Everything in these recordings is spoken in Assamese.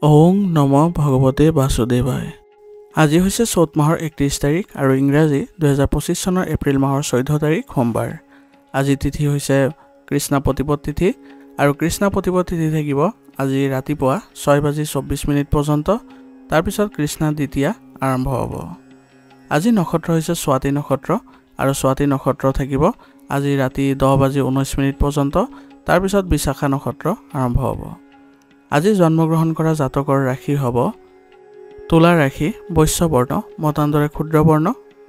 ওং নম ভগৱতে বাসুদেৱায়। আজি হৈছে চ'ত মাহৰ 31 তাৰিখ আৰু ইংৰাজী 2025 চনৰ এপ্ৰিল মাহৰ 14 তাৰিখ সোমবাৰ। আজি তিথি হৈছে কৃষ্ণ প্ৰতিপদ তিথি আৰু কৃষ্ণ প্ৰতিপদ তিথি থাকিব আজি ৰাতিপুৱা 6:24 পৰ্যন্ত। তাৰপিছত কৃষ্ণ দ্বিতীয়া আৰম্ভ হ'ব। আজি নক্ষত্ৰ হৈছে স্বাতি নক্ষত্ৰ আৰু স্বাতি নক্ষত্ৰ থাকিব আজি ৰাতি 10:19 পৰ্যন্ত। তাৰপিছত বিশাখা নক্ষত্ৰ আৰম্ভ হ'ব। আজি জন্মগ্ৰহণ কৰা জাতকৰ ৰাশি হ'ব তুলা ৰাশি, বৈশ্য বৰ্ণ, মতান্তৰে ক্ষুদ্ৰ বৰ্ণ,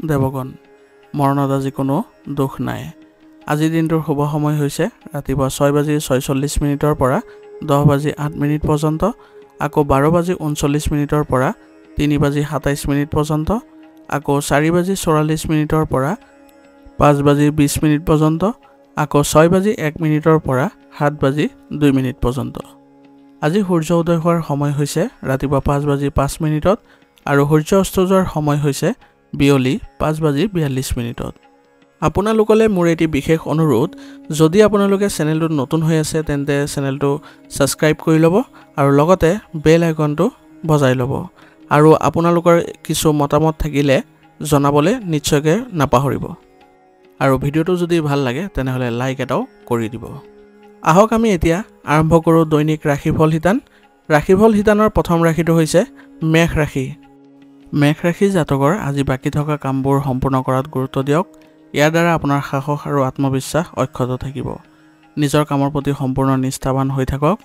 দেৱগণ। মৰণত আজি কোনো দুখ নাই। আজিৰ দিনটোৰ শুভ সময় হৈছে ৰাতিপুৱা 6:46 পৰা 10:08 পৰ্যন্ত, আকৌ 12:39 পৰা 3:27 পৰ্যন্ত, আকৌ 4:44 পৰা 5:20 পৰ্যন্ত, আকৌ 6:01 পৰা 7:02 পৰ্যন্ত। আজি সূৰ্য উদয় হোৱাৰ সময় হৈছে ৰাতিপুৱা 5:05 আৰু সূৰ্য অস্ত যোৱাৰ সময় হৈছে বিয়লি 5:42। আপোনালোকলৈ মোৰ এটি বিশেষ অনুৰোধ, যদি আপোনালোকে চেনেলটোত নতুন হৈ আছে তেন্তে চেনেলটো ছাবস্ক্ৰাইব কৰি ল'ব আৰু লগতে বেল আইকনটো বজাই ল'ব। আৰু আপোনালোকৰ কিছু মতামত থাকিলে জনাবলৈ নিশ্চয়কৈ নাপাহৰিব। আৰু ভিডিঅ'টো যদি ভাল লাগে তেনেহ'লে লাইক এটাও কৰি দিব। আহক আমি এতিয়া আৰম্ভ কৰোঁ দৈনিক ৰাশিফল শিতান। ৰাশিফল শিতানৰ প্ৰথম ৰাশিটো হৈছে মেষ ৰাশি। মেষ ৰাশি জাতকৰ আজি বাকী থকা কামবোৰ সম্পূৰ্ণ কৰাত গুৰুত্ব দিয়ক। ইয়াৰ দ্বাৰা আপোনাৰ সাহস আৰু আত্মবিশ্বাস অক্ষত থাকিব। নিজৰ কামৰ প্ৰতি সম্পূৰ্ণ নিষ্ঠাৱান হৈ থাকক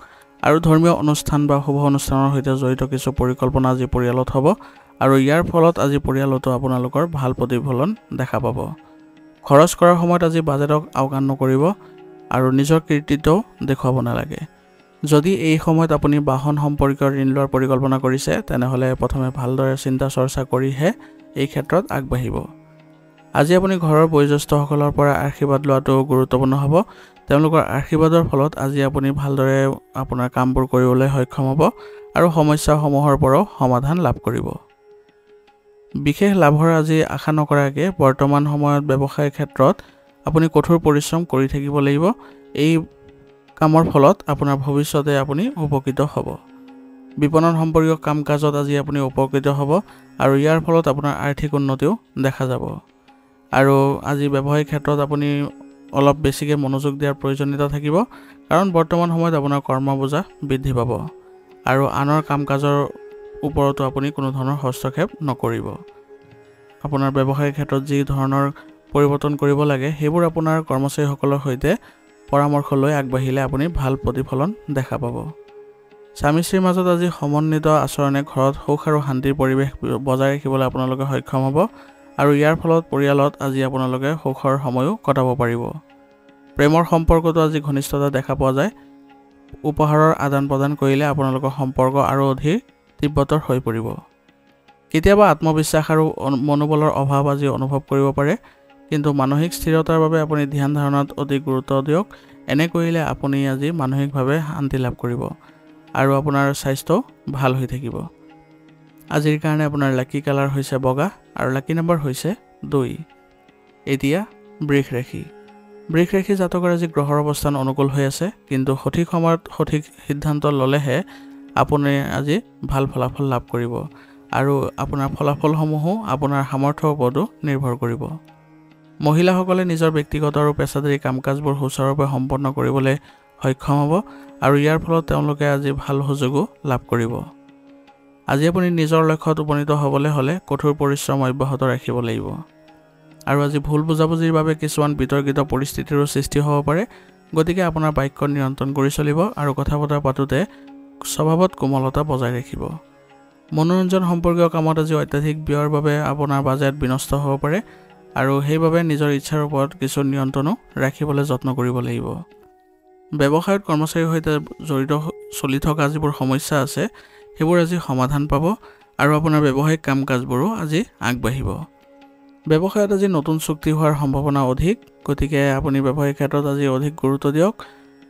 আৰু ধৰ্মীয় অনুষ্ঠান বা শুভ অনুষ্ঠানৰ সৈতে জড়িত কিছু পৰিকল্পনা আজি পৰিয়ালত হ'ব আৰু ইয়াৰ ফলত আজি পৰিয়ালতো আপোনালোকৰ ভাল প্ৰতিফলন দেখা পাব। খৰচ কৰাৰ সময়ত আজি বাজেটক আওকাণ নকৰিব আৰু নিজৰ কৃতিত্বও দেখুৱাব নালাগে। যদি এই সময়ত আপুনি বাহন সম্পৰ্কীয় ঋণ লোৱাৰ পৰিকল্পনা কৰিছে তেনেহ'লে প্ৰথমে ভালদৰে চিন্তা চৰ্চা কৰিহে এই ক্ষেত্ৰত আগবাঢ়িব। আজি আপুনি ঘৰৰ বয়োজ্যেষ্ঠসকলৰ পৰা আশীৰ্বাদ লোৱাটো গুৰুত্বপূৰ্ণ হ'ব। তেওঁলোকৰ আশীৰ্বাদৰ ফলত আজি আপুনি ভালদৰে আপোনাৰ কামবোৰ কৰিবলৈ সক্ষম হ'ব আৰু সমস্যাসমূহৰ পৰাও সমাধান লাভ কৰিব। বিশেষ লাভৰ আজি আশা নকৰাকৈ বৰ্তমান সময়ত ব্যৱসায়ৰ ক্ষেত্ৰত আপুনি কঠোৰ পৰিশ্ৰম কৰি থাকিব লাগিব। এই কামৰ ফলত আপোনাৰ ভৱিষ্যতে আপুনি উপকৃত হ'ব। বিপণন সম্পৰ্কীয় কাম কাজত আজি আপুনি উপকৃত হ'ব আৰু ইয়াৰ ফলত আপোনাৰ আৰ্থিক উন্নতিও দেখা যাব। আৰু আজি ব্যৱসায়িক ক্ষেত্ৰত আপুনি অলপ বেছিকৈ মনোযোগ দিয়াৰ প্ৰয়োজনীয়তা থাকিব, কাৰণ বৰ্তমান সময়ত আপোনাৰ কৰ্মবোজা বৃদ্ধি পাব আৰু আনৰ কাম কাজৰ ওপৰতো আপুনি কোনো ধৰণৰ হস্তক্ষেপ নকৰিব। আপোনাৰ ব্যৱসায়িক ক্ষেত্ৰত যি ধৰণৰ পৰিৱৰ্তন কৰিব লাগে সেইবোৰ আপোনাৰ কৰ্মচাৰীসকলৰ সৈতে পৰামৰ্শ লৈ আগবাঢ়িলে আপুনি ভাল প্ৰতিফলন দেখা পাব। স্বামী স্ত্ৰীৰ মাজত আজি সমন্বিত আচৰণে ঘৰত সুখ আৰু শান্তিৰ পৰিৱেশ বজাই ৰাখিবলৈ আপোনালোকে সক্ষম হ'ব আৰু ইয়াৰ ফলত পৰিয়ালত আজি আপোনালোকে সুখৰ সময়ো কটাব পাৰিব। প্ৰেমৰ সম্পৰ্কতো আজি ঘনিষ্ঠতা দেখা পোৱা যায়। উপহাৰৰ আদান প্ৰদান কৰিলে আপোনালোকৰ সম্পৰ্ক আৰু অধিক তীব্ৰতৰ হৈ পৰিব। কেতিয়াবা আত্মবিশ্বাস আৰু মনোবলৰ অভাৱ আজি অনুভৱ কৰিব পাৰে, কিন্তু মানসিক স্থিৰতাৰ বাবে আপুনি ধ্যান ধাৰণাত অধিক গুৰুত্ব দিয়ক। এনে কৰিলে আপুনি আজি মানসিকভাৱে শান্তি লাভ কৰিব আৰু আপোনাৰ স্বাস্থ্য ভাল হৈ থাকিব। আজিৰ কাৰণে আপোনাৰ লাকি কালাৰ হৈছে বগা আৰু লাকি নম্বৰ হৈছে 2। এতিয়া বৃষ ৰাশি। বৃষ ৰাশি জাতকৰ আজি গ্ৰহৰ অৱস্থান অনুকূল হৈ আছে, কিন্তু সঠিক সময়ত সঠিক সিদ্ধান্ত ল'লেহে আপুনি আজি ভাল ফলাফল লাভ কৰিব আৰু আপোনাৰ ফলাফলসমূহো আপোনাৰ সামৰ্থ্যৰ ওপৰতো নিৰ্ভৰ কৰিব। মহিলাসকলে নিজৰ ব্যক্তিগত আৰু পেছাদাৰী কাম কাজবোৰ সুচাৰুৰূপে সম্পন্ন কৰিবলৈ সক্ষম হ'ব আৰু ইয়াৰ ফলত তেওঁলোকে আজি ভাল সুযোগো লাভ কৰিব। আজি আপুনি নিজৰ লক্ষ্যত উপনীত হ'বলৈ হ'লে কঠোৰ পৰিশ্ৰম অব্যাহত ৰাখিব লাগিব। আৰু আজি ভুল বুজাবুজিৰ বাবে কিছুমান বিতৰ্কিত পৰিস্থিতিৰো সৃষ্টি হ'ব পাৰে, গতিকে আপোনাৰ বাক্য নিয়ন্ত্ৰণ কৰি চলিব আৰু কথা বতৰা পাতোঁতে স্বভাৱত কোমলতা বজাই ৰাখিব। মনোৰঞ্জন সম্পৰ্কীয় কামত আজি অত্যাধিক ব্যয়ৰ বাবে আপোনাৰ বাজেট বিনষ্ট হ'ব পাৰে আৰু সেইবাবে নিজৰ ইচ্ছাৰ ওপৰত কিছু নিয়ন্ত্ৰণো ৰাখিবলৈ যত্ন কৰিব লাগিব। ব্যৱসায়ত কৰ্মচাৰীৰ সৈতে জড়িত চলি থকা যিবোৰ সমস্যা আছে সেইবোৰ আজি সমাধান পাব আৰু আপোনাৰ ব্যৱসায়িক কাম কাজবোৰো আজি আগবাঢ়িব। ব্যৱসায়ত আজি নতুন চুক্তি হোৱাৰ সম্ভাৱনা অধিক, গতিকে আপুনি ব্যৱসায়িক ক্ষেত্ৰত আজি অধিক গুৰুত্ব দিয়ক,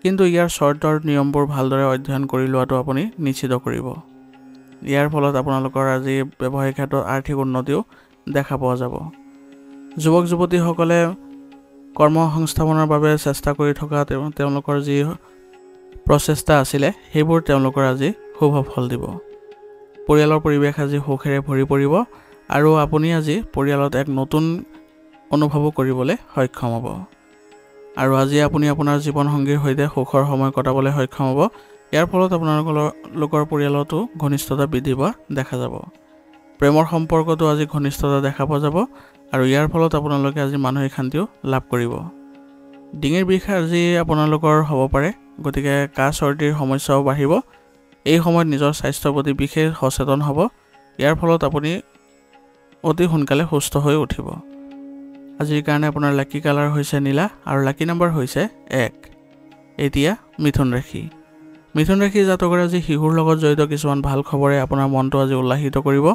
কিন্তু ইয়াৰ চৰ্তৰ নিয়মবোৰ ভালদৰে অধ্যয়ন কৰি লোৱাটো আপুনি নিশ্চিত কৰিব। ইয়াৰ ফলত আপোনালোকৰ আজি ব্যৱসায়িক ক্ষেত্ৰত আৰ্থিক উন্নতিও দেখা পোৱা যাব। যুৱক যুৱতীসকলে কৰ্ম সংস্থাপনৰ বাবে চেষ্টা কৰি থকা তেওঁলোকৰ যি প্ৰচেষ্টা আছিলে সেইবোৰ তেওঁলোকৰ আজি শুভ ফল দিব। পৰিয়ালৰ পৰিৱেশ আজি সুখেৰে ভৰি পৰিব আৰু আপুনি আজি পৰিয়ালত এক নতুন অনুভৱ কৰিবলৈ সক্ষম হ'ব। আৰু আজি আপুনি আপোনাৰ জীৱনসংগীৰ সৈতে সুখৰ সময় কটাবলৈ সক্ষম হ'ব। ইয়াৰ ফলত আপোনালোকৰ পৰিয়ালতো ঘনিষ্ঠতা বৃদ্ধি পোৱা দেখা যাব। প্ৰেমৰ সম্পৰ্কতো আজি ঘনিষ্ঠতা দেখা পোৱা যাব আৰু ইয়াৰ ফলত আপোনালোকে আজি মানসিক শান্তিও লাভ কৰিব। ডিঙিৰ বিষ আজি আপোনালোকৰ হ'ব পাৰে, গতিকে কাহ চৰ্দিৰ সমস্যাও বাঢ়িব। এই সময়ত নিজৰ স্বাস্থ্যৰ প্ৰতি বিশেষ সচেতন হ'ব। ইয়াৰ ফলত আপুনি অতি সোনকালে সুস্থ হৈ উঠিব। আজিৰ কাৰণে আপোনাৰ লাকি কালাৰ হৈছে নীলা আৰু লাকি নম্বৰ হৈছে 1। এতিয়া মিথুন ৰাশি। মিথুন ৰাশি জাতকৰে আজি শিশুৰ লগত জড়িত কিছুমান ভাল খবৰে আপোনাৰ মনটো আজি উল্লাসিত কৰিব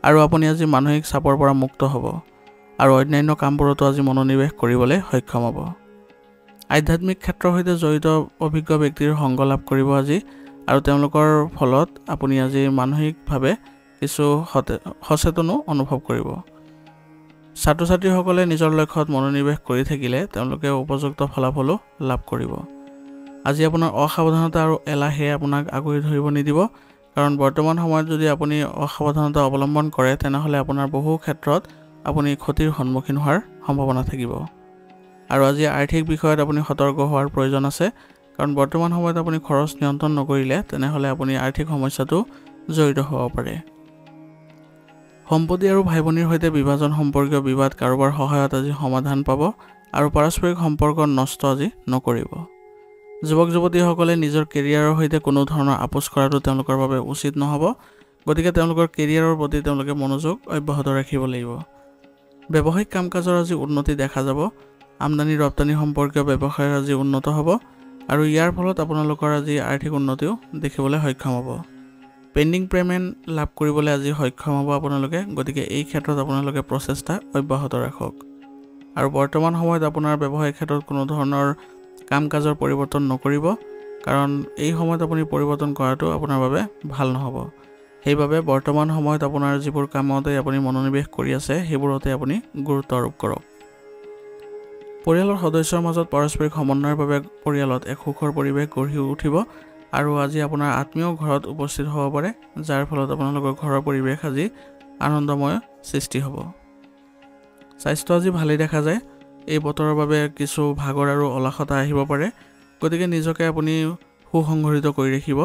আৰু আপুনি আজি মানসিক চাপৰ পৰা মুক্ত হ'ব আৰু অন্যান্য কামবোৰতো আজি মনোনিৱেশ কৰিবলৈ সক্ষম হ'ব। আধ্যাত্মিক ক্ষেত্ৰৰ সৈতে জড়িত অভিজ্ঞ ব্যক্তিৰ সংগ লাভ কৰিব আজি আৰু তেওঁলোকৰ ফলত আপুনি আজি মানসিকভাৱে কিছু সচেতনো অনুভৱ কৰিব। ছাত্ৰ ছাত্ৰীসকলে নিজৰ লক্ষ্যত মনোনিৱেশ কৰি থাকিলে তেওঁলোকে উপযুক্ত ফলাফলো লাভ কৰিব। আজি আপোনাৰ অসাৱধানতা আৰু এলাহে আপোনাক আগুৰি ধৰিব নিদিব, কাৰণ বৰ্তমান সময়ত যদি আপুনি অসাৱধানতা অৱলম্বন কৰে তেনেহ'লে আপোনাৰ বহু ক্ষেত্ৰত আপুনি ক্ষতিৰ সন্মুখীন হোৱাৰ সম্ভাৱনা থাকিব। আৰু আজি আৰ্থিক বিষয়ত আপুনি সতৰ্ক হোৱাৰ প্ৰয়োজন আছে, কাৰণ বৰ্তমান সময়ত আপুনি খৰচ নিয়ন্ত্ৰণ নকৰিলে তেনেহ'লে আপুনি আৰ্থিক সমস্যাটো জড়িত হ'ব পাৰে। সম্পত্তি আৰু ভাই ভনীৰ সৈতে বিভাজন সম্পৰ্কীয় বিবাদ কাৰোবাৰ সহায়ত আজি সমাধান পাব আৰু পাৰস্পৰিক সম্পৰ্ক নষ্ট আজি নকৰিব। যুৱক যুৱতীসকলে নিজৰ কেৰিয়াৰৰ সৈতে কোনো ধৰণৰ আপোচ কৰাটো তেওঁলোকৰ বাবে উচিত নহ'ব, গতিকে তেওঁলোকৰ কেৰিয়াৰৰ প্ৰতি তেওঁলোকে মনোযোগ অব্যাহত ৰাখিব লাগিব। ব্যৱসায়িক কাম কাজৰ আজি উন্নতি দেখা যাব। আমদানি ৰপ্তানি সম্পৰ্কীয় ব্যৱসায়ৰ আজি উন্নত হ'ব আৰু ইয়াৰ ফলত আপোনালোকৰ আজি আৰ্থিক উন্নতিও দেখিবলৈ সক্ষম হ'ব। পেণ্ডিং পে'মেণ্ট লাভ কৰিবলৈ আজি সক্ষম হ'ব আপোনালোকে, গতিকে এই ক্ষেত্ৰত আপোনালোকে প্ৰচেষ্টা অব্যাহত ৰাখক। আৰু বৰ্তমান সময়ত আপোনাৰ ব্যৱসায়িক ক্ষেত্ৰত কোনো ধৰণৰ কাম কাজৰ পৰিৱৰ্তন নকৰিব, কাৰণ এই সময়ত আপুনি পৰিৱৰ্তন কৰাটো আপোনাৰ বাবে ভাল নহ'ব। সেইবাবে বৰ্তমান সময়ত আপোনাৰ যিবোৰ কামতে আপুনি মনোনিৱেশ কৰি আছে সেইবোৰতে আপুনি গুৰুত্ব আৰোপ কৰক। পৰিয়ালৰ সদস্যৰ মাজত পাৰস্পৰিক সমন্বয়ৰ বাবে পৰিয়ালত এক সুখৰ পৰিৱেশ গঢ়ি উঠিব আৰু আজি আপোনাৰ আত্মীয় ঘৰত উপস্থিত হ'ব পাৰে, যাৰ ফলত আপোনালোকৰ ঘৰৰ পৰিৱেশ আজি আনন্দময় সৃষ্টি হ'ব। স্বাস্থ্য আজি ভালেই দেখা যায়। এই বতৰৰ বাবে কিছু ভাগৰ আৰু অলসতা আহিব পাৰে, গতিকে নিজকে আপুনি সুসংগঠিত কৰি ৰাখিব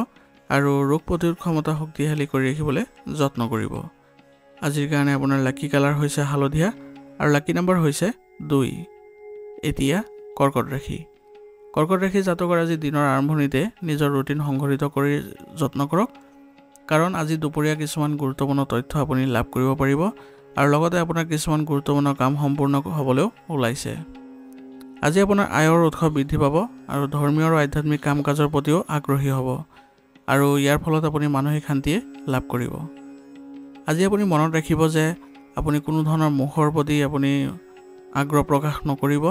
আৰু ৰোগ প্ৰতিৰোধ ক্ষমতা শক্তিশালী কৰি ৰাখিবলৈ যত্ন কৰিব। আজিৰ কাৰণে আপোনাৰ লাকি কালাৰ হৈছে হালধীয়া আৰু লাকি নম্বৰ হৈছে 2। এতিয়া কৰ্কট ৰাশি। কৰ্কট ৰাশি জাতকৰ আজি দিনৰ আৰম্ভণিতে নিজৰ ৰুটিন সংঘটিত কৰি যত্ন কৰক, কাৰণ আজি দুপৰীয়া কিছুমান গুৰুত্বপূৰ্ণ তথ্য আপুনি লাভ কৰিব পাৰিব আৰু লগতে আপোনাৰ কিছুমান গুৰুত্বপূৰ্ণ কাম সম্পূৰ্ণ হ'বলৈও ওলাইছে। আজি আপোনাৰ আয়ৰ উৎস বৃদ্ধি পাব আৰু ধৰ্মীয় আৰু আধ্যাত্মিক কাম কাজৰ প্ৰতিও আগ্ৰহী হ'ব আৰু ইয়াৰ ফলত আপুনি মানসিক শান্তিয়ে লাভ কৰিব। আজি আপুনি মনত ৰাখিব যে আপুনি কোনো ধৰণৰ মুখৰ প্ৰতি আপুনি আগ্ৰহ প্ৰকাশ নকৰিব।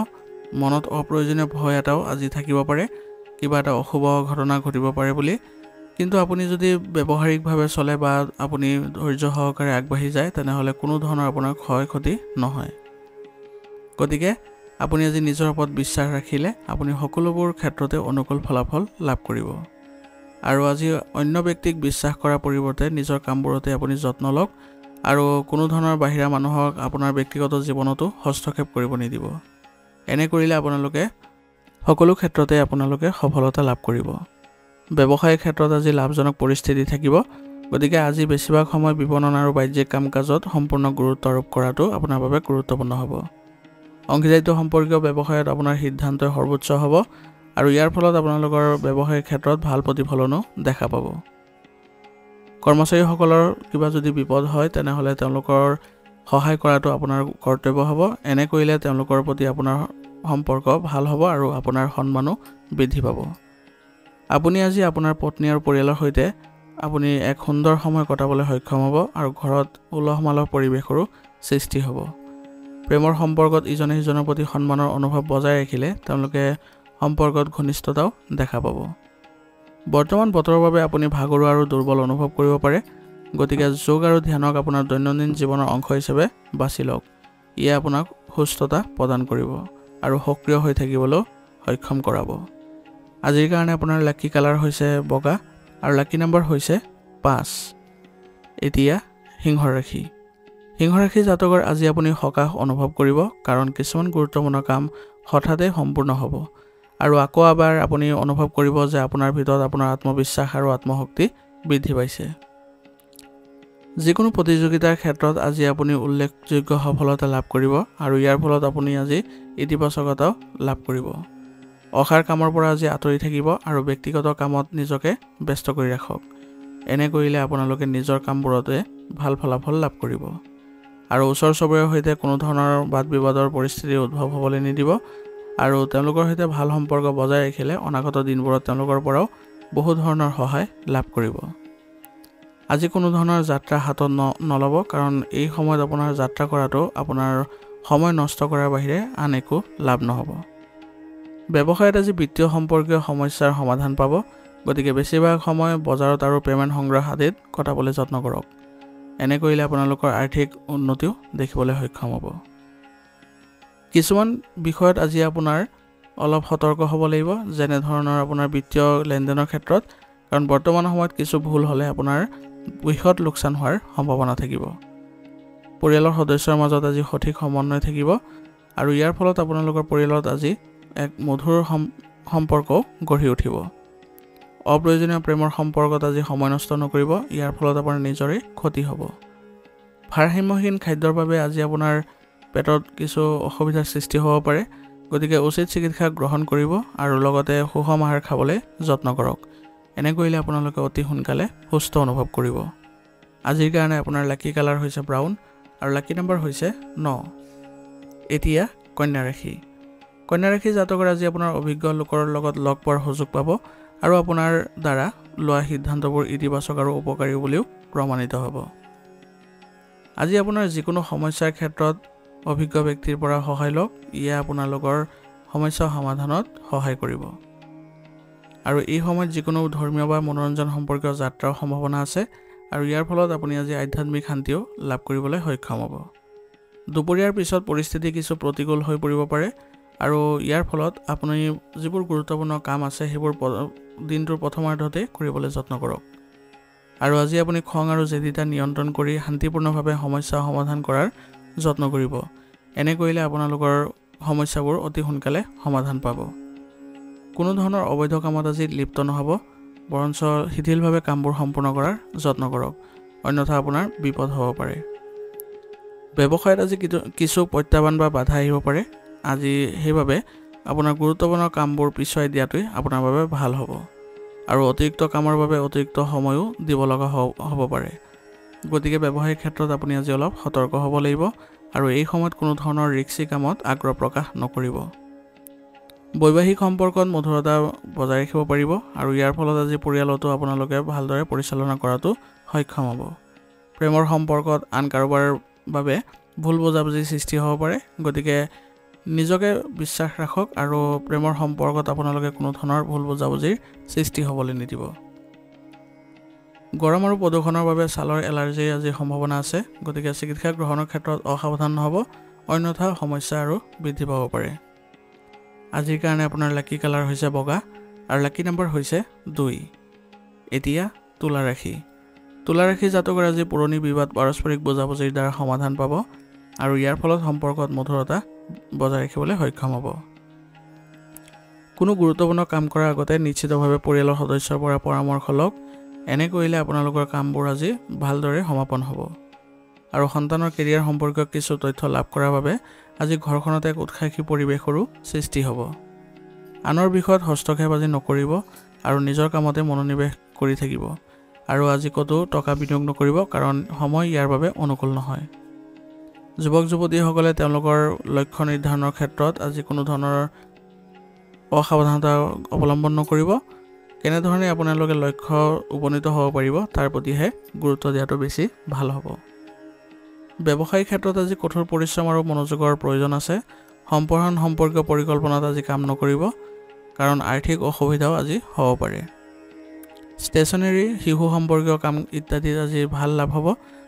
মনত অপ্ৰয়োজনীয় ভয় এটাও আজি থাকিব পাৰে, কিবা এটা অশুভ ঘটনা ঘটিব পাৰে বুলি, কিন্তু আপুনি যদি ব্যৱহাৰিকভাৱে চলে বা আপুনি ধৈৰ্য সহকাৰে আগবাঢ়ি যায় তেনেহ'লে কোনো ধৰণৰ আপোনাৰ ক্ষয় ক্ষতি নহয়। গতিকে আপুনি আজি নিজৰ ওপৰত বিশ্বাস ৰাখিলে আপুনি সকলোবোৰ ক্ষেত্ৰতে অনুকূল ফলাফল লাভ কৰিব। আৰু আজি অন্য ব্যক্তিক বিশ্বাস কৰাৰ পৰিৱৰ্তে নিজৰ কামবোৰতে আপুনি যত্ন লওক আৰু কোনো ধৰণৰ বাহিৰা মানুহক আপোনাৰ ব্যক্তিগত জীৱনতো হস্তক্ষেপ কৰিব নিদিব। এনে কৰিলে আপোনালোকে সকলো ক্ষেত্ৰতে আপোনালোকে সফলতা লাভ কৰিব। ব্যৱসায়িক ক্ষেত্ৰত আজি লাভজনক পৰিস্থিতি থাকিব, গতিকে আজি বেছিভাগ সময় বিপণন আৰু বাণিজ্যিক কাম কাজত সম্পূৰ্ণ গুৰুত্ব আৰোপ কৰাটো আপোনাৰ বাবে গুৰুত্বপূৰ্ণ হ'ব। অংশীদাৰিত্ব সম্পৰ্কীয় ব্যৱসায়ত আপোনাৰ সিদ্ধান্তই সৰ্বোচ্চ হ'ব আৰু ইয়াৰ ফলত আপোনালোকৰ ব্যৱসায়িক ক্ষেত্ৰত ভাল প্ৰতিফলনো দেখা পাব। কৰ্মচাৰীসকলৰ কিবা যদি বিপদ হয় তেনেহ'লে তেওঁলোকৰ সহায় কৰাটো আপোনাৰ কৰ্তব্য হ'ব। এনে কৰিলে তেওঁলোকৰ প্ৰতি আপোনাৰ সম্পৰ্ক ভাল হ'ব আৰু আপোনাৰ সন্মানো বৃদ্ধি পাব। আপুনি আজি আপোনাৰ পত্নী আৰু পৰিয়ালৰ সৈতে আপুনি এক সুন্দৰ সময় কটাবলৈ সক্ষম হ'ব আৰু ঘৰত উলহ মালহ পৰিৱেশৰো সৃষ্টি হ'ব। প্ৰেমৰ সম্পৰ্কত ইজনে সিজনৰ প্ৰতি সন্মানৰ অনুভৱ বজাই ৰাখিলে তেওঁলোকে সম্পৰ্কত ঘনিষ্ঠতাও দেখা পাব। বৰ্তমান বতৰৰ বাবে আপুনি ভাগৰুৱা আৰু দুৰ্বল অনুভৱ কৰিব পাৰে, গতিকে যোগ আৰু ধ্যানক আপোনাৰ দৈনন্দিন জীৱনৰ অংশ হিচাপে বাছি লওক। ইয়ে আপোনাক সুস্থতা প্ৰদান কৰিব আৰু সক্ৰিয় হৈ থাকিবলৈ সক্ষম কৰাব। আজিৰ কাৰণে আপোনাৰ লাকি কালাৰ হৈছে বগা আৰু লাকি নম্বৰ হৈছে 5 এতিয়া সিংহ ৰাশি সিংহ ৰাশি জাতকৰ আজি আপুনি সকাহ অনুভৱ কৰিব কাৰণ কিছুমান গুৰুত্বপূৰ্ণ কাম হঠাতে সম্পূৰ্ণ হ'ব আৰু আকৌ এবাৰ আপুনি অনুভৱ কৰিব যে আপোনাৰ ভিতৰত আপোনাৰ আত্মবিশ্বাস আৰু আত্মশক্তি বৃদ্ধি পাইছে যিকোনো প্ৰতিযোগিতাৰ ক্ষেত্ৰত আজি আপুনি উল্লেখযোগ্য সফলতা লাভ কৰিব আৰু ইয়াৰ ফলত আপুনি আজি ইতিবাচকতা লাভ কৰিব অখাৰ কামৰ পৰা আজি আঁতৰি থাকিব আৰু ব্যক্তিগত কামত নিজকে ব্যস্ত কৰি ৰাখক এনে কৰিলে আপোনালোকে নিজৰ কামবোৰতে ভাল ফলাফল লাভ কৰিব আৰু ওচৰ চুবুৰীয়াৰ সৈতে কোনো ধৰণৰ বাদ বিবাদৰ পৰিস্থিতি উদ্ভৱ হ'বলৈ নিদিব আৰু তেওঁলোকৰ সৈতে ভাল সম্পৰ্ক বজাই ৰাখিলে অনাগত দিনবোৰত তেওঁলোকৰ পৰাও বহু ধৰণৰ সহায় লাভ কৰিব আজি কোনো ধৰণৰ যাত্ৰা হাতত নল'ব কাৰণ এই সময়ত আপোনাৰ যাত্ৰা কৰাটো আপোনাৰ সময় নষ্ট কৰাৰ বাহিৰে আন একো লাভ নহ'ব ব্যৱসায়ত আজি বিত্তীয় সম্পৰ্কীয় সমস্যাৰ সমাধান পাব গতিকে বেছিভাগ সময় বজাৰত আৰু পেমেণ্ট সংগ্ৰহ আদিত কটাবলৈ যত্ন কৰক এনে কৰিলে আপোনালোকৰ আৰ্থিক উন্নতিও দেখিবলৈ সক্ষম হ'ব কিছুমান বিষয়ত আজি আপোনাৰ অলপ সতৰ্ক হ'ব লাগিব যেনে ধৰণৰ আপোনাৰ বিত্তীয় লেনদেনৰ ক্ষেত্ৰত কাৰণ বৰ্তমান সময়ত কিছু ভুল হ'লে আপোনাৰ বৃহৎ লোকচান হোৱাৰ সম্ভাৱনা থাকিব পৰিয়ালৰ সদস্যৰ মাজত আজি সঠিক সমন্বয় থাকিব আৰু ইয়াৰ ফলত আপোনালোকৰ পৰিয়ালত আজি এক মধুৰ সম্পৰ্ক গঢ়ি উঠিব অপ্ৰয়োজনীয় প্ৰেমৰ সম্পৰ্কত আজি সময় নষ্ট নকৰিব ইয়াৰ ফলত আপোনাৰ নিজৰে ক্ষতি হ'ব ভাৰসাম্যহীন খাদ্যৰ বাবে আজি আপোনাৰ পেটত কিছু অসুবিধাৰ সৃষ্টি হ'ব পাৰে গতিকে উচিত চিকিৎসা গ্ৰহণ কৰিব আৰু লগতে সুষম আহাৰ খাবলৈ যত্ন কৰক এনে কৰিলে আপোনালোকে অতি সোনকালে সুস্থ অনুভৱ কৰিব আজিৰ কাৰণে আপোনাৰ লাকি কালাৰ হৈছে ব্ৰাউন আৰু লাকি নম্বৰ হৈছে 9 এতিয়া কন্যা ৰাশি জাতকৰ আজি আপোনাৰ অভিজ্ঞ লোকৰ লগত লগ পোৱাৰ সুযোগ পাব আৰু আপোনাৰ দ্বাৰা লোৱা সিদ্ধান্তবোৰ ইতিবাচক আৰু উপকাৰী বুলিও প্ৰমাণিত হ'ব আজি আপোনাৰ যিকোনো সমস্যাৰ ক্ষেত্ৰত অভিজ্ঞ ব্যক্তিৰ পৰা সহায় লওক ইয়ে আপোনালোকৰ সমস্যা সমাধানত সহায় কৰিব আৰু এই সময়ত যিকোনো ধৰ্মীয় বা মনোৰঞ্জন সম্পৰ্কীয় যাত্ৰাৰ সম্ভাৱনা আছে আৰু ইয়াৰ ফলত আপুনি আজি আধ্যাত্মিক শান্তিও লাভ কৰিবলৈ সক্ষম হ'ব দুপৰীয়াৰ পিছত পৰিস্থিতি কিছু প্ৰতিকূল হৈ পৰিব পাৰে আৰু ইয়াৰ ফলত আপুনি যিবোৰ গুৰুত্বপূৰ্ণ কাম আছে সেইবোৰ দিনটোৰ প্ৰথমাৰ্ধতে কৰিবলৈ যত্ন কৰক আৰু আজি আপুনি খং আৰু জেদিতা নিয়ন্ত্ৰণ কৰি শান্তিপূৰ্ণভাৱে সমস্যা সমাধান কৰাৰ যত্ন কৰিব এনে কৰিলে আপোনালোকৰ সমস্যাবোৰ অতি সোনকালে সমাধান পাব কোনো ধৰণৰ অবৈধ কামত আজি লিপ্ত নহ'ব বৰঞ্চ শিথিলভাৱে কামবোৰ সম্পূৰ্ণ কৰাৰ যত্ন কৰক অন্যথা আপোনাৰ বিপদ হ'ব পাৰে ব্যৱসায়ত আজি কিছু প্ৰত্যাহ্বান বা বাধা আহিব পাৰে আজি সেইবাবে আপোনাৰ গুৰুত্বপূৰ্ণ কামবোৰ পিছুৱাই দিয়াটোৱে আপোনাৰ বাবে ভাল হ'ব আৰু অতিৰিক্ত কামৰ বাবে অতিৰিক্ত সময়ো দিব লগা হ'ব পাৰে গতিকে ব্যৱসায়িক ক্ষেত্ৰত আপুনি আজি অলপ সতৰ্ক হ'ব লাগিব আৰু এই সময়ত কোনো ধৰণৰ ৰিস্কি কামত আগ্ৰহ প্ৰকাশ নকৰিব বৈবাহিক সম্পৰ্কত মধুৰতা বজাই ৰাখিব পাৰিব আৰু ইয়াৰ ফলত আজি পৰিয়ালতো আপোনালোকে ভালদৰে পৰিচালনা কৰাটো সক্ষম হ'ব প্ৰেমৰ সম্পৰ্কত আন কাৰোবাৰ বাবে ভুল বুজাবুজি সৃষ্টি হ'ব পাৰে গতিকে নিজকে বিশ্বাস ৰাখক আৰু প্ৰেমৰ সম্পৰ্কত আপোনালোকে কোনো ধৰণৰ ভুল বুজাবুজিৰ সৃষ্টি হ'বলৈ নিদিব গৰম আৰু প্ৰদূষণৰ বাবে ছালৰ এলাৰ্জিৰ আজি সম্ভাৱনা আছে গতিকে চিকিৎসা গ্ৰহণৰ ক্ষেত্ৰত অসাৱধান নহ'ব অন্যথা সমস্যা আৰু বৃদ্ধি পাব পাৰে আজিৰ কাৰণে আপোনাৰ লাকি কালাৰ হৈছে বগা আৰু লাকি নম্বৰ হৈছে 2 এতিয়া তুলা ৰাশি জাতকৰ আজি পুৰণি বিবাদ পাৰস্পৰিক বুজাবুজিৰ দ্বাৰা সমাধান পাব আৰু ইয়াৰ ফলত সম্পৰ্কত মধুৰতা বজাই ৰাখিবলৈ সক্ষম হ'ব কোনো গুৰুত্বপূৰ্ণ কাম কৰাৰ আগতে নিশ্চিতভাৱে পৰিয়ালৰ সদস্যৰ পৰা পৰামৰ্শ লওক এনে কৰিলে আপোনালোকৰ কামবোৰ আজি ভালদৰে সমাপন হ'ব আৰু সন্তানৰ কেৰিয়াৰ সম্পৰ্কীয় কিছু তথ্য লাভ কৰাৰ বাবে আজি ঘৰখনত এক উৎসাহী পৰিৱেশৰো সৃষ্টি হ'ব আনৰ বিষয়ত হস্তক্ষেপ আজি নকৰিব আৰু নিজৰ কামতে মনোনিৱেশ কৰি থাকিব আৰু আজি ক'তো টকা বিনিয়োগ নকৰিব কাৰণ সময় ইয়াৰ বাবে অনুকূল নহয় যুৱক যুৱতীসকলে তেওঁলোকৰ লক্ষ্য নিৰ্ধাৰণৰ ক্ষেত্ৰত আজি কোনো ধৰণৰ অসাৱধানতা অৱলম্বন নকৰিব কেনেধৰণে আপোনালোকে লক্ষ্য উপনীত হ'ব পাৰিব তাৰ প্ৰতিহে গুৰুত্ব দিয়াটো বেছি ভাল হ'ব ব্যৱসায়িক ক্ষেত্ৰত আজি কঠোৰ পৰিশ্ৰম আৰু মনোযোগৰ প্ৰয়োজন আছে সম্পূৰ্ণ সম্পৰ্কীয় পৰিকল্পনাত আজি কাম নকৰিব কাৰণ আৰ্থিক অসুবিধাও আজি হ'ব পাৰে ষ্টেচনাৰী শিশু সম্পৰ্কীয় কাম ইত্যাদিত আজি ভাল লাভ হ'ব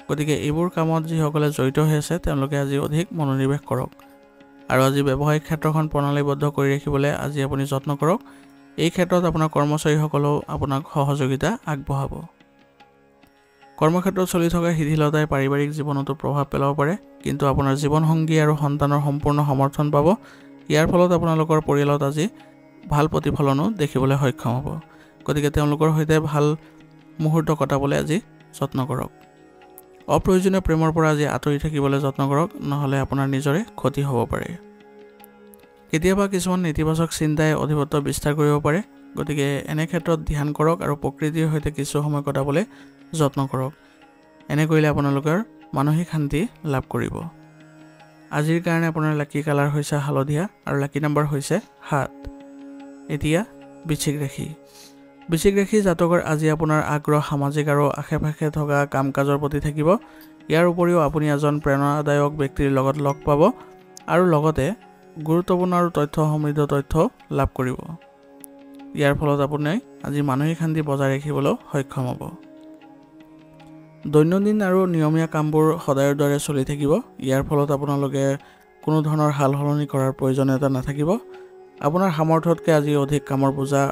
গতিকে এইবোৰ কামত যিসকলে জড়িত হৈ আছে তেওঁলোকে আজি অধিক মনোনিৱেশ কৰক আৰু আজি ব্যৱসায়িক ক্ষেত্ৰখন প্ৰণালীবদ্ধ কৰি ৰাখিবলৈ আজি আপুনি যত্ন কৰক এই ক্ষেত্ৰত আপোনাৰ কৰ্মচাৰীসকলেও আপোনাক সহযোগিতা আগবঢ়াব কৰ্মক্ষেত্ৰত চলি থকা শিথিলতাই পাৰিবাৰিক জীৱনতো প্ৰভাৱ পেলাব পাৰে, কিন্তু আপোনাৰ জীৱনসংগী আৰু সন্তানৰ সম্পূৰ্ণ সমৰ্থন পাব। ইয়াৰ ফলত আপোনালোকৰ পৰিয়ালত আজি ভাল প্ৰতিফলনো দেখিবলৈ সক্ষম হ'ব। গতিকে তেওঁলোকৰ সৈতে ভাল মুহূৰ্ত কটাবলৈ আজি যত্ন কৰক। অপ্ৰয়োজনীয় প্ৰেমৰ পৰা আজি আঁতৰি থাকিবলৈ যত্ন কৰক, নহ'লে আপোনাৰ নিজৰে ক্ষতি হ'ব পাৰে। কেতিয়াবা কিছুমান নেতিবাচক চিন্তাই অধিপত্য বিস্তাৰ কৰিব পাৰে, গতিকে এনে ক্ষেত্ৰত ধ্যান কৰক আৰু প্ৰকৃতিৰ সৈতে কিছু সময় কটাবলৈ যত্ন কৰক। এনে কৰিলে আপোনালোকৰ মানসিক শান্তি লাভ কৰিব। আজিৰ কাৰণে আপোনাৰ লাকি কালাৰ হৈছে হালধীয়া আৰু লাকি নম্বৰ হৈছে 7। এতিয়া বৃশ্চিক ৰাশি। বৃশ্চিক ৰাশি জাতকৰ আজি আপোনাৰ আগ্ৰহ সামাজিক আৰু আশে-পাশে থকা কাম কাজৰ প্ৰতি থাকিব। ইয়াৰ উপৰিও আপুনি এজন প্ৰেৰণাদায়ক ব্যক্তিৰ লগত লগ পাব আৰু লগতে গুৰুত্বপূৰ্ণ আৰু তথ্য সমৃদ্ধ তথ্য লাভ কৰিব। ইয়াৰ ফলত আপুনি আজি মানসিক শান্তি বজাই ৰাখিবলৈ সক্ষম হ'ব। দৈনন্দিন আৰু নিয়মীয়া কামবোৰ সদায়ৰ দৰে চলি থাকিব। ইয়াৰ ফলত আপোনালোকে কোনো ধৰণৰ সাল সলনি কৰাৰ প্ৰয়োজনীয়তা নাথাকিব। আপোনাৰ সামৰ্থ্যতকৈ আজি অধিক কামৰ বোজা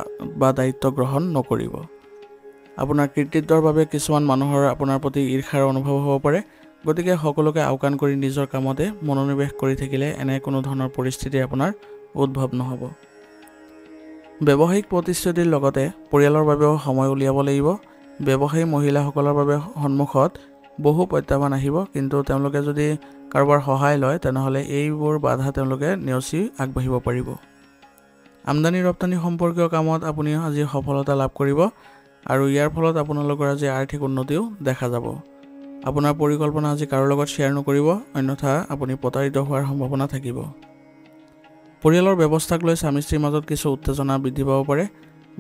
বা দায়িত্ব গ্ৰহণ নকৰিব। আপোনাৰ কৃতিত্বৰ বাবে কিছুমান মানুহৰ আপোনাৰ প্ৰতি ঈৰ্ষাৰ অনুভৱ হ'ব পাৰে, গতিকে সকলোকে আওকাণ কৰি নিজৰ কামতে মনোনিৱেশ কৰি থাকিলে এনে কোনো ধৰণৰ পৰিস্থিতি আপোনাৰ উদ্ভৱ নহ'ব। ব্যৱসায়িক প্ৰতিশ্ৰুতিৰ লগতে পৰিয়ালৰ বাবেও সময় উলিয়াব লাগিব। ব্যৱসায়ী মহিলাসকলৰ বাবে সন্মুখত বহু প্ৰত্যাহ্বান আহিব, কিন্তু তেওঁলোকে যদি কাৰোবাৰ সহায় লয় তেনেহ'লে এইবোৰ বাধা তেওঁলোকে নেওচি আগবাঢ়িব পাৰিব। আমদানি ৰপ্তানি সম্পৰ্কীয় কামত আপুনি আজি সফলতা লাভ কৰিব আৰু ইয়াৰ ফলত আপোনালোকৰ আজি আৰ্থিক উন্নতিও দেখা যাব। আপোনাৰ পৰিকল্পনা আজি কাৰো লগত শ্বেয়াৰ নকৰিব, অন্যথা আপুনি প্ৰতাৰিত হোৱাৰ সম্ভাৱনা থাকিব। পৰিয়ালৰ ব্যৱস্থাক লৈ স্বামী স্ত্ৰীৰ মাজত কিছু উত্তেজনা বৃদ্ধি পাব পাৰে,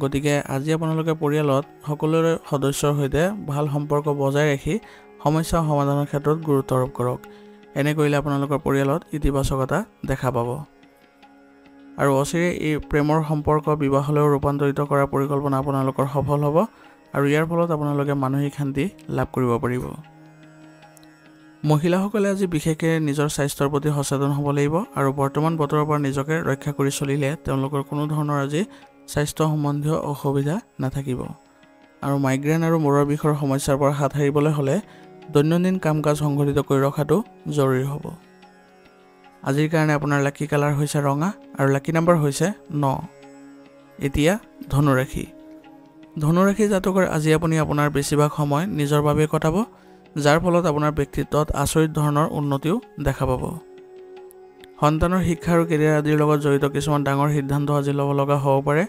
গতিকে আজি আপোনালোকে পৰিয়ালত সকলোৰে সদস্যৰ সৈতে ভাল সম্পৰ্ক বজাই ৰাখি সমস্যা সমাধানৰ ক্ষেত্ৰত গুৰুত্ব আৰোপ কৰক। এনে কৰিলে আপোনালোকৰ পৰিয়ালত ইতিবাচকতা দেখা পাব আৰু অচিৰে এই প্ৰেমৰ সম্পৰ্ক বিবাহলৈও ৰূপান্তৰিত কৰাৰ পৰিকল্পনা আপোনালোকৰ সফল হ'ব আৰু ইয়াৰ ফলত আপোনালোকে মানসিক শান্তি লাভ কৰিব পাৰিব। মহিলাসকলে আজি বিশেষকৈ নিজৰ স্বাস্থ্যৰ প্ৰতি সচেতন হ'ব লাগিব আৰু বৰ্তমান বতৰৰ পৰা নিজকে ৰক্ষা কৰি চলিলে তেওঁলোকৰ কোনো ধৰণৰ আজি স্বাস্থ্য সম্বন্ধীয় অসুবিধা নাথাকিব। আৰু মাইগ্ৰেন আৰু মূৰৰ বিষৰ সমস্যাৰ পৰা হাত সাৰিবলৈ হ'লে দৈনন্দিন কাম কাজ সংঘটিত কৰি ৰখাটো জৰুৰী হ'ব। আজিৰ কাৰণে আপোনাৰ লাকি কালাৰ হৈছে ৰঙা আৰু লাকি নম্বৰ হৈছে 9। এতিয়া ধনুৰাশি। ধনুৰাশি জাতকৰ আজি আপুনি আপোনাৰ বেছিভাগ সময় নিজৰ বাবে কটাব, যাৰ ফলত আপোনাৰ ব্যক্তিত্বত আচৰিত ধৰণৰ উন্নতিও দেখা পাব। সন্তানৰ শিক্ষা আৰু কেৰিয়াৰ আদিৰ লগত জড়িত কিছুমান ডাঙৰ সিদ্ধান্ত আজি ল'ব লগা হ'ব পাৰে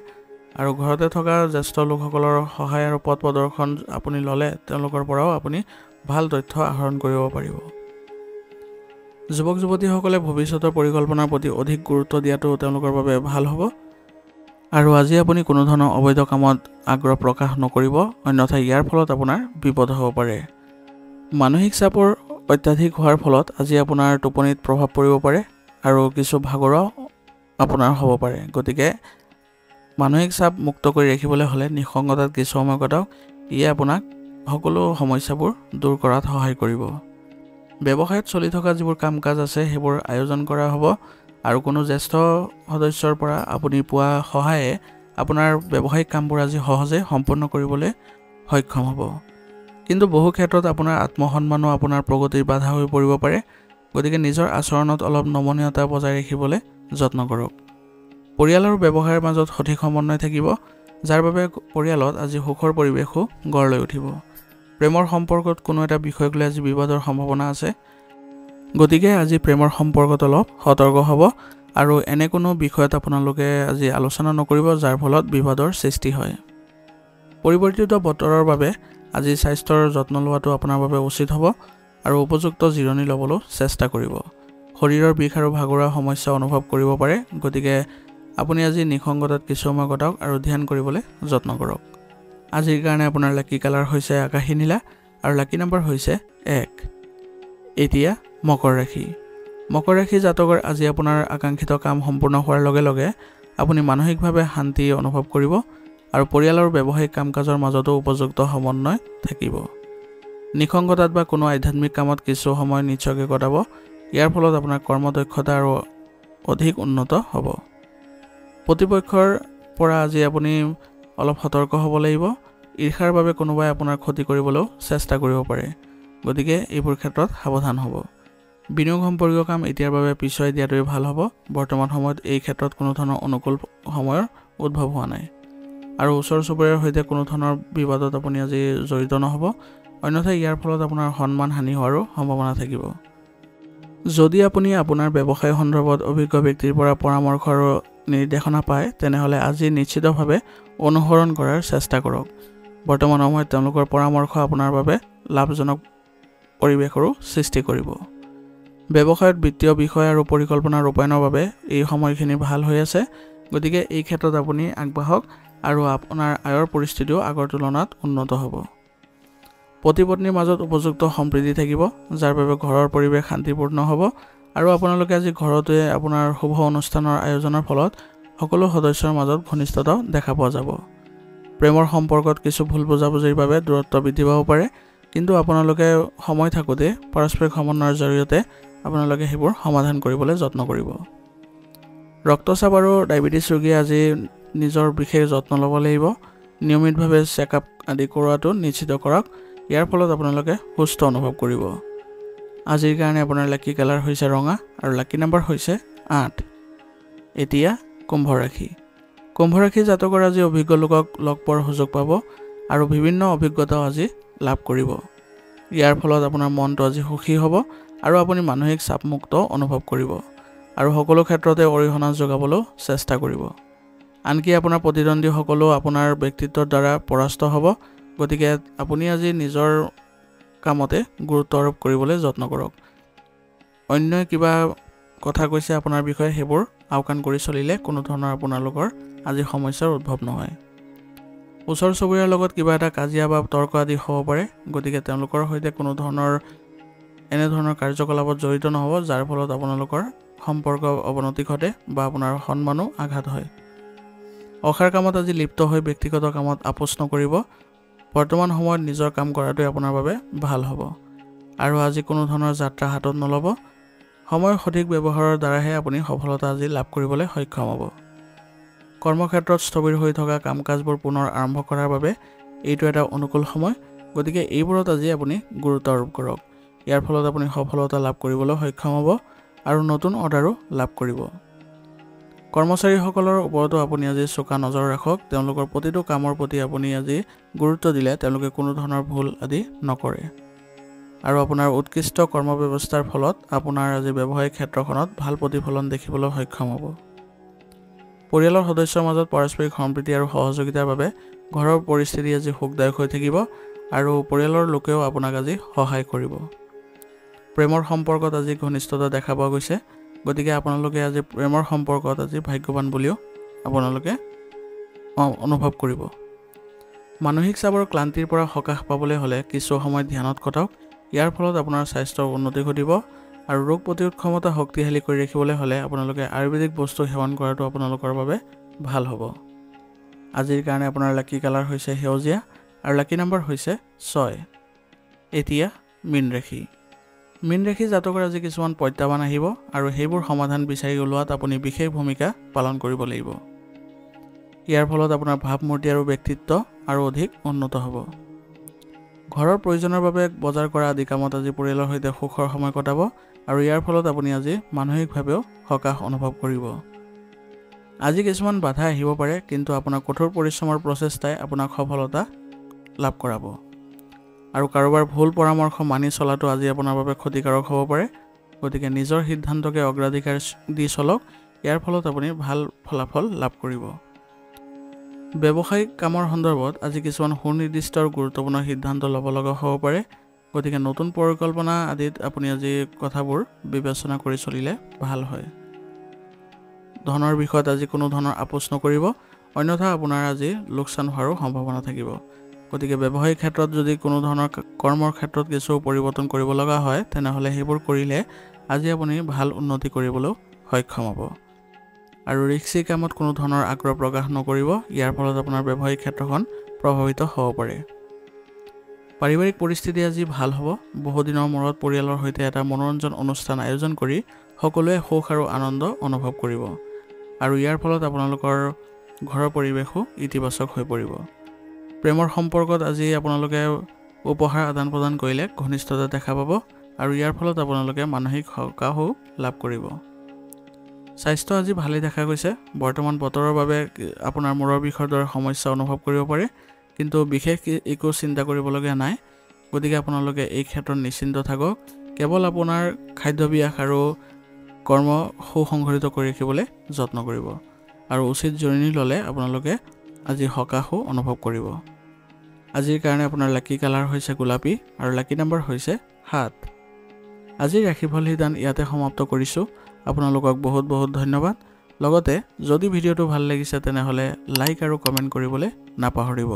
আৰু ঘৰতে থকা জ্যেষ্ঠ লোকসকলৰ সহায় আৰু পথ প্ৰদৰ্শন আপুনি ল'লে তেওঁলোকৰ পৰাও আপুনি ভাল তথ্য আহৰণ কৰিব পাৰিব। যুৱক যুৱতীসকলে ভৱিষ্যতৰ পৰিকল্পনাৰ প্ৰতি অধিক গুৰুত্ব দিয়াটো তেওঁলোকৰ বাবে ভাল হ'ব আৰু আজি আপুনি কোনো ধৰণৰ অবৈধ কামত আগ্ৰহ প্ৰকাশ নকৰিব, অন্যথা ইয়াৰ ফলত আপোনাৰ বিপদ হ'ব পাৰে। মানসিক চাপৰ অত্যাধিক হোৱাৰ ফলত আজি আপোনাৰ টোপনিত প্ৰভাৱ পৰিব পাৰে আৰু কিছু ভাগৰুৱা আপোনাৰ হ'ব পাৰে, গতিকে মানসিক চাপ মুক্ত কৰি ৰাখিবলৈ হ'লে নিসংগতাত কিছু সময় কটাওক। ইয়ে আপোনাক সকলো সমস্যাবোৰ দূৰ কৰাত সহায় কৰিব। ব্যৱসায়ত চলি থকা যিবোৰ কাম কাজ আছে সেইবোৰ আয়োজন কৰা হ'ব আৰু কোনো জ্যেষ্ঠ সদস্যৰ পৰা আপুনি পোৱা সহায়ে আপোনাৰ ব্যৱসায়িক কামবোৰ আজি সহজে সম্পূৰ্ণ কৰিবলৈ সক্ষম হ'ব। কিন্তু বহু ক্ষেত্ৰত আপোনাৰ আত্মসন্মানো আপোনাৰ প্ৰগতিৰ বাধা হৈ পৰিব পাৰে, গতিকে নিজৰ আচৰণত অলপ নমনীয়তা বজাই ৰাখিবলৈ যত্ন কৰক। পৰিয়াল আৰু ব্যৱসায়ৰ মাজত সঠিক সমন্বয় থাকিব, যাৰ বাবে পৰিয়ালত আজি সুখৰ পৰিৱেশো গঢ় লৈ উঠিব। প্ৰেমৰ সম্পৰ্কত কোনো এটা বিষয়ক লৈ আজি বিবাদৰ সম্ভাৱনা আছে, গতিকে আজি প্ৰেমৰ সম্পৰ্কত অলপ সতৰ্ক হ'ব আৰু এনে কোনো বিষয়ত আপোনালোকে আজি আলোচনা নকৰিব যাৰ ফলত বিবাদৰ সৃষ্টি হয়। পৰিৱৰ্তিত বতৰৰ বাবে আজি স্বাস্থ্যৰ যত্ন লোৱাটো আপোনাৰ বাবে উচিত হ'ব আৰু উপযুক্ত জিৰণি ল'বলৈ চেষ্টা কৰিব। শৰীৰৰ বিষ আৰু ভাগৰুৱা সমস্যা অনুভৱ কৰিব পাৰে, গতিকে আপুনি আজি নিসংগতাত কিছু সময় কটাওক আৰু ধ্যান কৰিবলৈ যত্ন কৰক। আজিৰ কাৰণে আপোনাৰ লাকি কালাৰ হৈছে আকাশী নীলা আৰু লাকি নম্বৰ হৈছে 1। এতিয়া মকৰ ৰাশি। মকৰ ৰাশি জাতকৰ আজি আপোনাৰ আকাংক্ষিত কাম সম্পূৰ্ণ হোৱাৰ লগে লগে আপুনি মানসিকভাৱে শান্তি অনুভৱ কৰিব আৰু পৰিয়াল আৰু ব্যৱসায়িক কাম কাজৰ মাজতো উপযুক্ত সমন্বয় থাকিব। নিসংগতাত বা কোনো আধ্যাত্মিক কামত কিছু সময় নিশ্চয়কৈ কটাব। ইয়াৰ ফলত আপোনাৰ কৰ্মদক্ষতা আৰু অধিক উন্নত হ'ব। প্ৰতিপক্ষৰ পৰা আজি আপুনি অলপ সতৰ্ক হ'ব লাগিব ঈৰ্ষাৰ বাবে কোনোবাই আপোনাৰ ক্ষতি কৰিবলৈও চেষ্টা কৰিব পাৰে, গতিকে এইবোৰ ক্ষেত্ৰত সাৱধান হ'ব। বিনিয়োগ সম্পৰ্কীয় কাম এতিয়াৰ বাবে পিছুৱাই দিয়াটোৱে ভাল হ'ব। বৰ্তমান সময়ত এই ক্ষেত্ৰত কোনো ধৰণৰ অনুকূল সময়ৰ উদ্ভৱ হোৱা নাই আৰু ওচৰ চুবুৰীয়াৰ সৈতে কোনো ধৰণৰ বিবাদত আপুনি আজি জড়িত নহ'ব, অন্যথা ইয়াৰ ফলত আপোনাৰ সন্মান হানি হোৱাৰো সম্ভাৱনা থাকিব। যদি আপুনি আপোনাৰ ব্যৱসায় সন্দৰ্ভত অভিজ্ঞ ব্যক্তিৰ পৰা পৰামৰ্শ আৰু নিৰ্দেশনা পায়, তেনেহ'লে আজি নিশ্চিতভাৱে অনুসৰণ কৰাৰ চেষ্টা কৰক। বৰ্তমান সময়ত তেওঁলোকৰ পৰামৰ্শ আপোনাৰ বাবে লাভজনক পৰিৱেশৰো সৃষ্টি কৰিব। ব্যৱসায়ত বিত্তীয় বিষয় আৰু পৰিকল্পনা ৰূপায়ণৰ বাবে এই সময়খিনি ভাল হৈ আছে, গতিকে এই ক্ষেত্ৰত আপুনি আগবাঢ়ক আৰু আপোনাৰ আয়ৰ পৰিস্থিতিও আগৰ তুলনাত উন্নত হ'ব। পতি পত্নীৰ মাজত উপযুক্ত সম্প্ৰীতি থাকিব, যাৰ বাবে ঘৰৰ পৰিৱেশ শান্তিপূৰ্ণ হ'ব আৰু আপোনালোকে আজি ঘৰতে আপোনাৰ শুভ অনুষ্ঠানৰ আয়োজনৰ ফলত সকলো সদস্যৰ মাজত ঘনিষ্ঠতা দেখা পোৱা যাব। প্ৰেমৰ সম্পৰ্কত কিছু ভুল বুজাবুজিৰ বাবে দূৰত্ব বৃদ্ধি পাব পাৰে, কিন্তু আপোনালোকে সময় থাকোঁতে পাৰস্পৰিক সমন্বয়ৰ জৰিয়তে আপোনালোকে সেইবোৰ সমাধান কৰিবলৈ যত্ন কৰিব। ৰক্তচাপ আৰু ডায়েবেটিছ ৰোগীয়ে আজি নিজৰ বিশেষ যত্ন ল'ব লাগিব। নিয়মিতভাৱে চেকআপ আদি কৰোৱাটো নিশ্চিত কৰক, ইয়াৰ ফলত আপোনালোকে সুস্থ অনুভৱ কৰিব। আজিৰ কাৰণে আপোনাৰ লাকি কালাৰ হৈছে ৰঙা আৰু লাকি নাম্বাৰ হৈছে 8। এতিয়া কুম্ভ ৰাশি। কুম্ভ ৰাশি জাতকৰ আজি অভিজ্ঞ লোকক লগ পোৱাৰ সুযোগ পাব আৰু বিভিন্ন অভিজ্ঞতাও আজি লাভ কৰিব। ইয়াৰ ফলত আপোনাৰ মনটো আজি সুখী হ'ব আৰু আপুনি মানসিক চাপমুক্ত অনুভৱ কৰিব আৰু সকলো ক্ষেত্ৰতে অৰিহণা যোগাবলৈ চেষ্টা কৰিব। আনকি আপোনাৰ প্ৰতিদ্বন্দ্বীসকলেও আপোনাৰ ব্যক্তিত্বৰ দ্বাৰা পৰাস্ত হ'ব, গতিকে আপুনি আজি নিজৰ কামতে গুৰুত্ব আৰোপ কৰিবলৈ যত্ন কৰক। অন্যই কিবা কথা কৈছে আপোনাৰ বিষয়ে, সেইবোৰ আওকাণ কৰি চলিলে কোনো ধৰণৰ আপোনালোকৰ আজি সমস্যাৰ উদ্ভৱ নহয়। ওচৰ চুবুৰীয়াৰ লগত কিবা এটা কাজিয়া বা তৰ্ক আদি হ'ব পাৰে, গতিকে তেওঁলোকৰ সৈতে কোনো ধৰণৰ এনেধৰণৰ কাৰ্যকলাপত জড়িত নহ'ব, যাৰ ফলত আপোনালোকৰ সম্পৰ্ক অৱনতি ঘটে বা আপোনাৰ সন্মানো আঘাত হয়। অসাৰ কামত আজি লিপ্ত হৈ ব্যক্তিগত কামত আপোচ নকৰিব। বৰ্তমান সময়ত নিজৰ কাম কৰাটোৱে আপোনাৰ বাবে ভাল হ'ব আৰু আজি কোনো ধৰণৰ যাত্ৰা হাতত নল'ব। সময়ৰ সঠিক ব্যৱহাৰৰ দ্বাৰাহে আপুনি সফলতা আজি লাভ কৰিবলৈ সক্ষম হ'ব। কৰ্মক্ষেত্ৰত স্থবিৰ হৈ থকা কাম কাজবোৰ পুনৰ আৰম্ভ কৰাৰ বাবে এইটো এটা অনুকূল সময়, গতিকে এইবোৰত আজি আপুনি গুৰুত্ব আৰোপ কৰক। ইয়াৰ ফলত আপুনি সফলতা লাভ কৰিবলৈ সক্ষম হ'ব আৰু নতুন অৰ্ডাৰো লাভ কৰিব। কৰ্মচাৰীসকলৰ ওপৰতো আপুনি আজি চোকা নজৰ ৰাখক। তেওঁলোকৰ প্ৰতিটো কামৰ প্ৰতি আপুনি আজি গুৰুত্ব দিলে তেওঁলোকে কোনো ধৰণৰ ভুল আদি নকৰে আৰু আপোনাৰ উৎকৃষ্ট কৰ্ম ব্যৱস্থাৰ ফলত আপোনাৰ আজি ব্যৱসায়িক ক্ষেত্ৰখনত ভাল প্ৰতিফলন দেখিবলৈ সক্ষম হ'ব। পৰিয়ালৰ সদস্যৰ মাজত পাৰস্পৰিক সম্প্ৰীতি আৰু সহযোগিতাৰ বাবে ঘৰৰ পৰিস্থিতি আজি সুখদায়ক হৈ থাকিব আৰু পৰিয়ালৰ লোকেও আপোনাক আজি সহায় কৰিব। প্ৰেমৰ সম্পৰ্কত আজি ঘনিষ্ঠতা দেখা পোৱা গৈছে, গতিকে আপোনালোকে আজি প্ৰেমৰ সম্পৰ্কত আজি ভাগ্যৱান বুলিও আপোনালোকে অনুভৱ কৰিব। মানসিক চাপৰ ক্লান্তিৰ পৰা সকাহ পাবলৈ হ'লে কিছু সময় ধ্যানত কটাওক। ইয়াৰ ফলত আপোনাৰ স্বাস্থ্যৰ উন্নতি ঘটিব আৰু ৰোগ প্ৰতিৰোধ ক্ষমতা শক্তিশালী কৰি ৰাখিবলৈ হ'লে আপোনালোকে আয়ুৰ্বেদিক বস্তু সেৱন কৰাটো আপোনালোকৰ বাবে ভাল হ'ব। আজিৰ কাৰণে আপোনাৰ লাকি কালাৰ হৈছে সেউজীয়া আৰু লাকি নাম্বাৰ হৈছে 6। এতিয়া মীন ৰাশি। মীন ৰাশি জাতকৰ আজি কিছুমান প্ৰত্যাহ্বান আহিব আৰু সেইবোৰ সমাধান বিচাৰি ওলোৱাত আপুনি বিশেষ ভূমিকা পালন কৰিব লাগিব। ইয়াৰ ফলত আপোনাৰ ভাৱমূৰ্তি আৰু ব্যক্তিত্ব আৰু অধিক উন্নত হ'ব। ঘৰৰ প্ৰয়োজনৰ বাবে বজাৰ কৰা আদি কামত আজি পৰিয়ালৰ সৈতে সুখৰ সময় কটাব আৰু ইয়াৰ ফলত আপুনি আজি মানসিকভাৱেও সকাহ অনুভৱ কৰিব। আজি কিছুমান বাধা আহিব পাৰে, কিন্তু আপোনাৰ কঠোৰ পৰিশ্ৰমৰ প্ৰচেষ্টাই আপোনাক সফলতা লাভ কৰাব আৰু কাৰোবাৰ ভুল পৰামৰ্শ মানি চলাটো আজি আপোনাৰ বাবে ক্ষতিকাৰক হ'ব পাৰে, গতিকে নিজৰ সিদ্ধান্তকে অগ্ৰাধিকাৰ দি চলক। ইয়াৰ ফলত আপুনি ভাল ফলাফল লাভ কৰিব। ব্যৱসায়িক কামৰ সন্দৰ্ভত আজি কিছুমান সুনিৰ্দিষ্ট আৰু গুৰুত্বপূৰ্ণ সিদ্ধান্ত ল'ব লগা হ'ব পাৰে, গতিকে নতুন পৰিকল্পনা আদিত আপুনি আজি কথাবোৰ বিবেচনা কৰি চলিলে ভাল হয়। ধনৰ বিষয়ত আজি কোনো ধৰণৰ আপোচ নকৰিব, অন্যথা আপোনাৰ আজি লোকচান হোৱাৰো সম্ভাৱনা থাকিব। গতিকে ব্যৱসায়িক ক্ষেত্ৰত যদি কোনো ধৰণৰ কৰ্মৰ ক্ষেত্ৰত কিছু পৰিৱৰ্তন কৰিব লগা হয়, তেনেহ'লে সেইবোৰ কৰিলে আজি আপুনি ভাল উন্নতি কৰিবলৈ সক্ষম হ'ব আৰু ৰিস্কি কামত কোনো ধৰণৰ আগ্ৰহ প্ৰকাশ নকৰিব। ইয়াৰ ফলত আপোনাৰ ব্যৱসায়িক ক্ষেত্ৰখন প্ৰভাৱিত হ'ব পাৰে। পাৰিবাৰিক পৰিস্থিতি আজি ভাল হ'ব। বহুদিনৰ মূৰত পৰিয়ালৰ সৈতে এটা মনোৰঞ্জন অনুষ্ঠান আয়োজন কৰি সকলোৱে সুখ আৰু আনন্দ অনুভৱ কৰিব আৰু ইয়াৰ ফলত আপোনালোকৰ ঘৰৰ পৰিৱেশো ইতিবাচক হৈ পৰিব। প্ৰেমৰ সম্পৰ্কত আজি আপোনালোকে উপহাৰ আদান প্ৰদান কৰিলে ঘনিষ্ঠতা দেখা পাব আৰু ইয়াৰ ফলত আপোনালোকে মানসিক সকাহো লাভ কৰিব। স্বাস্থ্য আজি ভালেই দেখা গৈছে। বৰ্তমান বতৰৰ বাবে আপোনাৰ মূৰৰ বিষৰ দৰে সমস্যা অনুভৱ কৰিব পাৰে, কিন্তু বিশেষ একো চিন্তা কৰিবলগীয়া নাই। গতিকে আপোনালোকে এই ক্ষেত্ৰত নিশ্চিন্ত থাকক। কেৱল আপোনাৰ খাদ্যাভ্যাস আৰু কৰ্ম সুসংগঠিত কৰি ৰাখিবলৈ যত্ন কৰিব আৰু উচিত জিৰণি ল'লে আপোনালোকে আজি সকাহো অনুভৱ কৰিব। আজিৰ কাৰণে আপোনাৰ লাকি কালাৰ হৈছে গোলাপী আৰু লাকি নম্বৰ হৈছে 7। আজিৰ ৰাশিফল সিদ্ধান্ত ইয়াতে সমাপ্ত কৰিছোঁ। আপোনালোকক বহুত বহুত ধন্যবাদ। লগতে যদি ভিডিঅ'টো ভাল লাগিছে তেনেহ'লে লাইক আৰু কমেণ্ট কৰিবলৈ নাপাহৰিব।